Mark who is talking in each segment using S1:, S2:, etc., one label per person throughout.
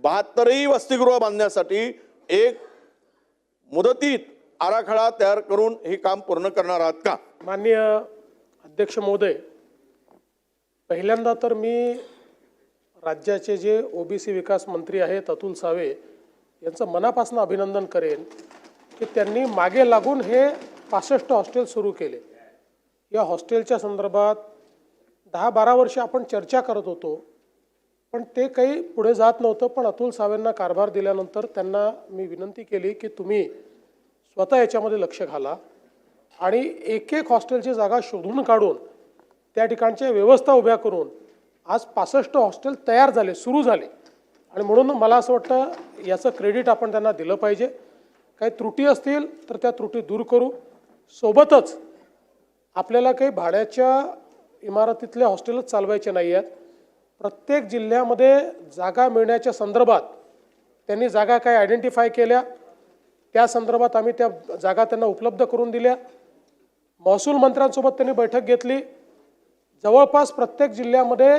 S1: 72ही वसतिगृह बांधण्यासाठी एक मुदतीत आराखडा तयार करून हे काम पूर्ण करणार आहात का?
S2: माननीय अध्यक्ष महोदय, पहिल्यांदा तर मी राज्याचे जे ओबीसी विकास मंत्री आहेत अतुल सावे यांचं मनापासून अभिनंदन करेन की त्यांनी मागे लागून हे 65 हॉस्टेल सुरू केले। या हॉस्टेलच्या संदर्भात 10-12 वर्ष आपण चर्चा करत होतो, पण ते काही पुढे जात नव्हतं। पण अतुल सावेंना कारभार दिल्यानंतर त्यांना मी विनंती केली की तुम्ही स्वतः याच्यामध्ये लक्ष घाला आणि एक हॉस्टेलची जागा शोधून काढून त्या ठिकाणच्या व्यवस्था उभ्या करून आज 65 हॉस्टेल तयार झाले, सुरू झाले। आणि म्हणून मला असं वाटतं याचं क्रेडिट आपण त्यांना दिलं पाहिजे। काही त्रुटी असतील तर त्या त्रुटी दूर करू। सोबतच आपल्याला काही भाड्याच्या इमारतीतले हॉस्टेलच चालवायचे नाही आहेत। प्रत्येक जिल्ह्यामध्ये जागा मिळण्याच्या संदर्भात त्यांनी जागा काय आयडेंटिफाय केल्या, त्या संदर्भात आम्ही त्या जागा त्यांना उपलब्ध करून दिल्या। महसूल मंत्र्यांसोबत त्यांनी बैठक घेतली। जवळपास प्रत्येक जिल्ह्यामध्ये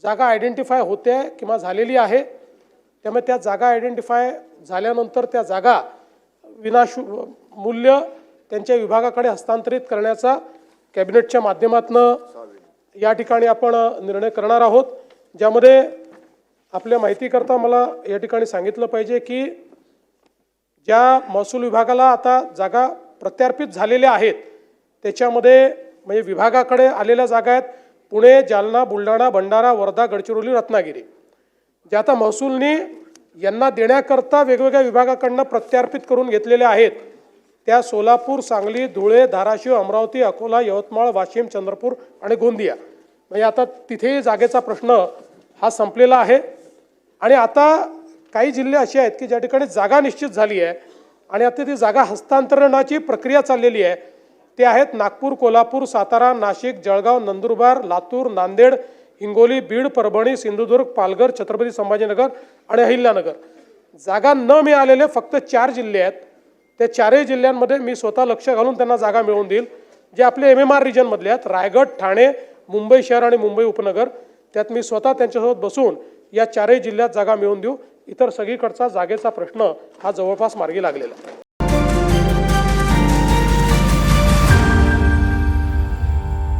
S2: जागा आयडेंटिफाय होते किंवा झालेली आहे। त्यामुळे त्या जागा आयडेंटिफाय झाल्यानंतर त्या जागा मूल्य त्यांच्या विभागाकडे हस्तांतरित करण्याचा कॅबिनेटच्या माध्यमातून या ठिकाणी आपण निर्णय करणार आहोत। ज्यामध्ये आपल्या माहितीकरता मला या ठिकाणी सांगितलं पाहिजे की ज्या महसूल विभागाला आता जागा प्रत्यार्पित झालेल्या आहेत त्याच्यामध्ये म्हणजे विभागाकडे आलेल्या जागा आहेत पुणे, जालना, बुलढाणा, भंडारा, वर्धा, गडचिरोली, रत्नागिरी। जे आता महसूलनी यांना देण्याकरता वेगवेगळ्या विभागाकडून प्रत्यार्पित करून घेतलेल्या आहेत त्या सोलापूर, सांगली, धुळे, धाराशिव, अमरावती, अकोला, यवतमाळ, वाशिम, चंद्रपूर आणि गोंदिया। म्हणजे आता तिथेही जागेचा प्रश्न हा संपलेला आहे। आणि आता काही जिल्हे असे आहेत की ज्या ठिकाणी जागा निश्चित झाली आहे आणि आता ती जागा हस्तांतरणाची प्रक्रिया चाललेली आहे। ते आहेत नागपूर, कोल्हापूर, सातारा, नाशिक, जळगाव, नंदुरबार, लातूर, नांदेड, हिंगोली, बीड, परभणी, सिंधुदुर्ग, पालघर, छत्रपती संभाजीनगर आणि अहिल्यानगर। जागा न मिळालेले फक्त 4 जिल्हे आहेत। त्या 4ही जिल्ह्यांमध्ये मी स्वतः लक्ष घालून त्यांना जागा मिळवून देईल। जे आपले MMR रिजनमधले आहेत रायगड, ठाणे, मुंबई शहर आणि मुंबई उपनगर, त्यात मी स्वतः त्यांच्यासोबत बसून या 4ही जिल्ह्यात जागा मिळवून देऊ। इतर सगळीकडचा जागेचा प्रश्न हा जवळपास मार्गी लागलेला आहे।